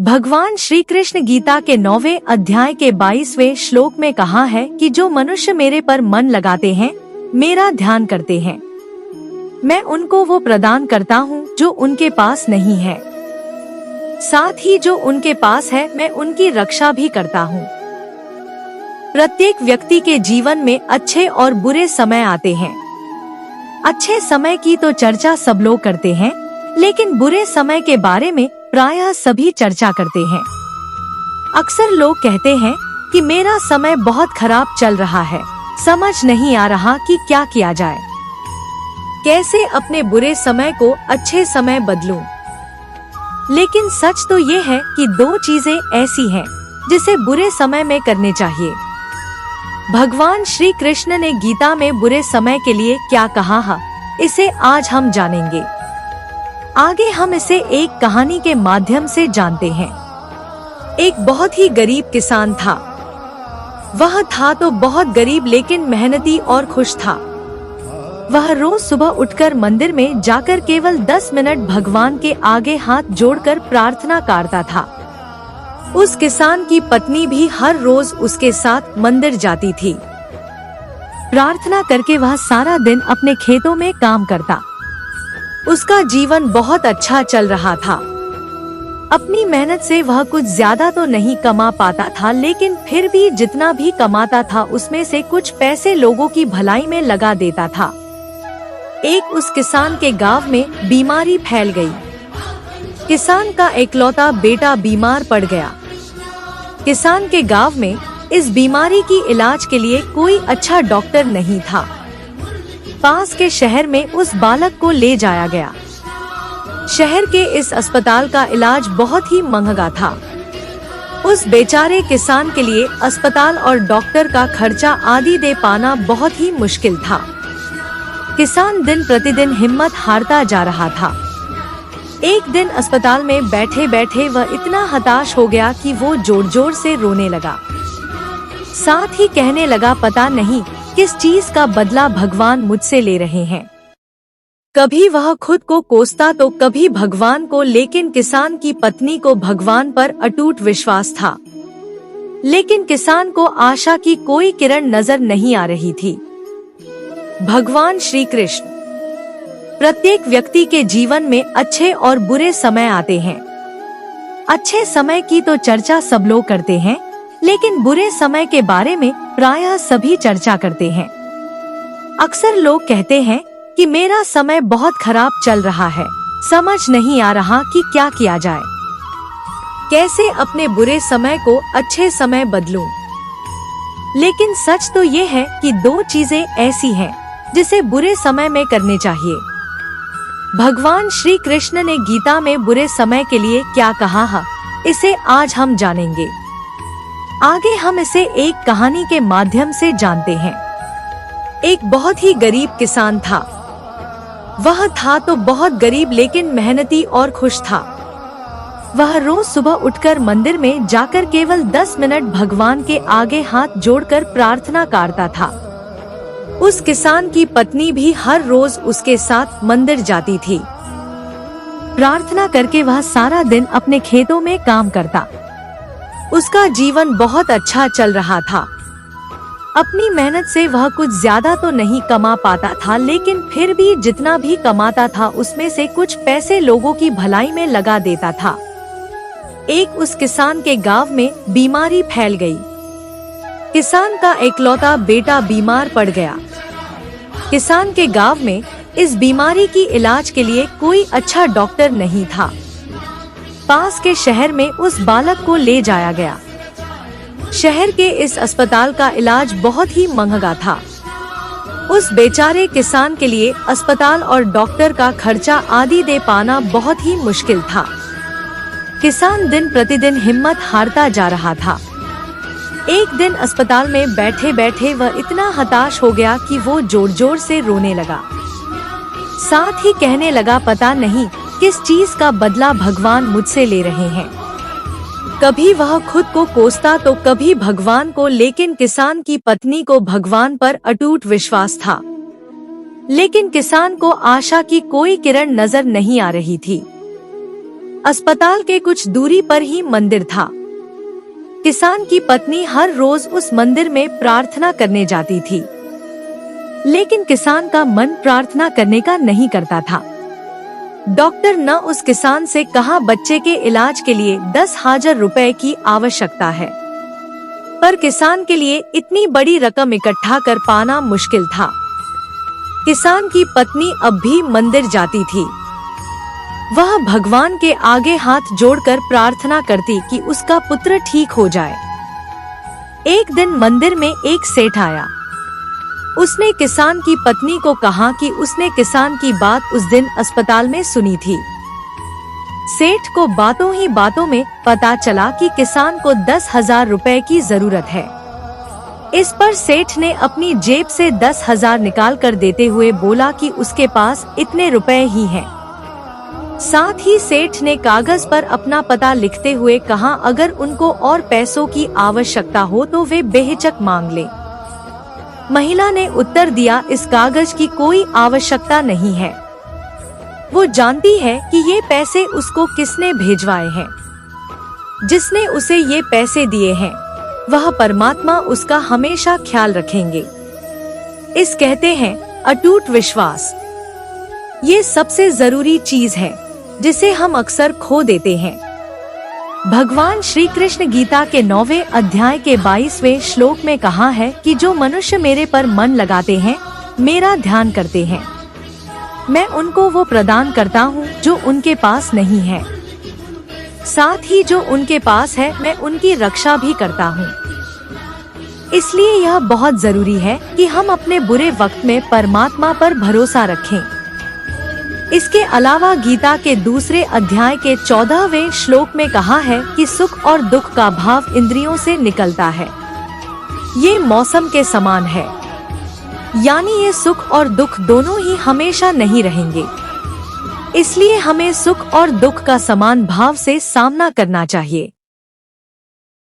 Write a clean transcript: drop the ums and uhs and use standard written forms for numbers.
भगवान श्री कृष्ण गीता के 9वें अध्याय के 22वें श्लोक में कहा है कि जो मनुष्य मेरे पर मन लगाते हैं, मेरा ध्यान करते हैं, मैं उनको वो प्रदान करता हूँ जो उनके पास नहीं है। साथ ही जो उनके पास है मैं उनकी रक्षा भी करता हूँ। प्रत्येक व्यक्ति के जीवन में अच्छे और बुरे समय आते हैं। अच्छे समय की तो चर्चा सब लोग करते हैं, लेकिन बुरे समय के बारे में प्रायः सभी चर्चा करते हैं। अक्सर लोग कहते हैं कि मेरा समय बहुत खराब चल रहा है, समझ नहीं आ रहा कि क्या किया जाए, कैसे अपने बुरे समय को अच्छे समय बदलूं। लेकिन सच तो ये है कि दो चीजें ऐसी हैं जिसे बुरे समय में करने चाहिए। भगवान श्री कृष्ण ने गीता में बुरे समय के लिए क्या कहा है, इसे आज हम जानेंगे। आगे हम इसे एक कहानी के माध्यम से जानते हैं। एक बहुत ही गरीब किसान था। वह था तो बहुत गरीब, लेकिन मेहनती और खुश था। वह रोज सुबह उठकर मंदिर में जाकर केवल 10 मिनट भगवान के आगे हाथ जोड़कर प्रार्थना करता था। उस किसान की पत्नी भी हर रोज उसके साथ मंदिर जाती थी। प्रार्थना करके वह सारा दिन अपने खेतों में काम करता। उसका जीवन बहुत अच्छा चल रहा था। अपनी मेहनत से वह कुछ ज्यादा तो नहीं कमा पाता था, लेकिन फिर भी जितना भी कमाता था उसमें से कुछ पैसे लोगों की भलाई में लगा देता था। एक उस किसान के गांव में बीमारी फैल गई। किसान का इकलौता बेटा बीमार पड़ गया। किसान के गांव में इस बीमारी की इलाज के लिए कोई अच्छा डॉक्टर नहीं था। पास के शहर में उस बालक को ले जाया गया। शहर के इस अस्पताल का इलाज बहुत ही महंगा था। उस बेचारे किसान के लिए अस्पताल और डॉक्टर का खर्चा आदि दे पाना बहुत ही मुश्किल था। किसान दिन प्रतिदिन हिम्मत हारता जा रहा था। एक दिन अस्पताल में बैठे बैठे वह इतना हताश हो गया कि वो जोर जोर से रोने लगा। साथ ही कहने लगा, पता नहीं किस चीज का बदला भगवान मुझसे ले रहे हैं। कभी वह खुद को कोसता तो कभी भगवान को, लेकिन किसान की पत्नी को भगवान पर अटूट विश्वास था। लेकिन किसान को आशा की कोई किरण नजर नहीं आ रही थी। भगवान श्री कृष्ण प्रत्येक व्यक्ति के जीवन में अच्छे और बुरे समय आते हैं। अच्छे समय की तो चर्चा सब लोग करते हैं, लेकिन बुरे समय के बारे में प्रायः सभी चर्चा करते हैं। अक्सर लोग कहते हैं कि मेरा समय बहुत खराब चल रहा है, समझ नहीं आ रहा कि क्या किया जाए, कैसे अपने बुरे समय को अच्छे समय बदलूं। लेकिन सच तो ये है कि दो चीजें ऐसी हैं जिसे बुरे समय में करने चाहिए। भगवान श्री कृष्ण ने गीता में बुरे समय के लिए क्या कहा है, इसे आज हम जानेंगे। आगे हम इसे एक कहानी के माध्यम से जानते हैं। एक बहुत ही गरीब किसान था। वह था तो बहुत गरीब, लेकिन मेहनती और खुश था। वह रोज सुबह उठकर मंदिर में जाकर केवल 10 मिनट भगवान के आगे हाथ जोड़कर प्रार्थना करता था। उस किसान की पत्नी भी हर रोज उसके साथ मंदिर जाती थी। प्रार्थना करके वह सारा दिन अपने खेतों में काम करता। उसका जीवन बहुत अच्छा चल रहा था। अपनी मेहनत से वह कुछ ज्यादा तो नहीं कमा पाता था, लेकिन फिर भी जितना भी कमाता था उसमें से कुछ पैसे लोगों की भलाई में लगा देता था। एक उस किसान के गांव में बीमारी फैल गई। किसान का इकलौता बेटा बीमार पड़ गया। किसान के गांव में इस बीमारी की इलाज के लिए कोई अच्छा डॉक्टर नहीं था। पास के शहर में उस बालक को ले जाया गया। शहर के इस अस्पताल का इलाज बहुत ही महंगा था। उस बेचारे किसान के लिए अस्पताल और डॉक्टर का खर्चा आदि दे पाना बहुत ही मुश्किल था। किसान दिन प्रतिदिन हिम्मत हारता जा रहा था। एक दिन अस्पताल में बैठे बैठे वह इतना हताश हो गया कि वो जोर जोर से रोने लगा। साथ ही कहने लगा, पता नहीं किस चीज का बदला भगवान मुझसे ले रहे हैं। कभी वह खुद को कोसता तो कभी भगवान को, लेकिन किसान की पत्नी को भगवान पर अटूट विश्वास था। लेकिन किसान को आशा की कोई किरण नजर नहीं आ रही थी। अस्पताल के कुछ दूरी पर ही मंदिर था। किसान की पत्नी हर रोज उस मंदिर में प्रार्थना करने जाती थी, लेकिन किसान का मन प्रार्थना करने का नहीं करता था। डॉक्टर ने उस किसान से कहा, बच्चे के इलाज के लिए 10,000 रुपए की आवश्यकता है, पर किसान के लिए इतनी बड़ी रकम इकट्ठा कर पाना मुश्किल था। किसान की पत्नी अब भी मंदिर जाती थी। वह भगवान के आगे हाथ जोड़कर प्रार्थना करती कि उसका पुत्र ठीक हो जाए। एक दिन मंदिर में एक सेठ आया। उसने किसान की पत्नी को कहा कि उसने किसान की बात उस दिन अस्पताल में सुनी थी। सेठ को बातों ही बातों में पता चला कि किसान को 10,000 रुपए की जरूरत है। इस पर सेठ ने अपनी जेब से 10,000 निकाल कर देते हुए बोला कि उसके पास इतने रुपए ही हैं। साथ ही सेठ ने कागज पर अपना पता लिखते हुए कहा, अगर उनको और पैसों की आवश्यकता हो तो वे बेहिचक मांग ले। महिला ने उत्तर दिया, इस कागज की कोई आवश्यकता नहीं है। वो जानती है कि ये पैसे उसको किसने भेजवाए हैं। जिसने उसे ये पैसे दिए हैं वह परमात्मा उसका हमेशा ख्याल रखेंगे। इस कहते हैं अटूट विश्वास। ये सबसे जरूरी चीज है जिसे हम अक्सर खो देते हैं। भगवान श्री कृष्ण गीता के 9वें अध्याय के 22वें श्लोक में कहा है कि जो मनुष्य मेरे पर मन लगाते हैं, मेरा ध्यान करते हैं, मैं उनको वो प्रदान करता हूँ जो उनके पास नहीं है। साथ ही जो उनके पास है मैं उनकी रक्षा भी करता हूँ। इसलिए यह बहुत जरूरी है कि हम अपने बुरे वक्त में परमात्मा पर भरोसा रखें। इसके अलावा गीता के दूसरे अध्याय के 14वें श्लोक में कहा है कि सुख और दुख का भाव इंद्रियों से निकलता है। ये मौसम के समान है, यानी ये सुख और दुख दोनों ही हमेशा नहीं रहेंगे। इसलिए हमें सुख और दुख का समान भाव से सामना करना चाहिए।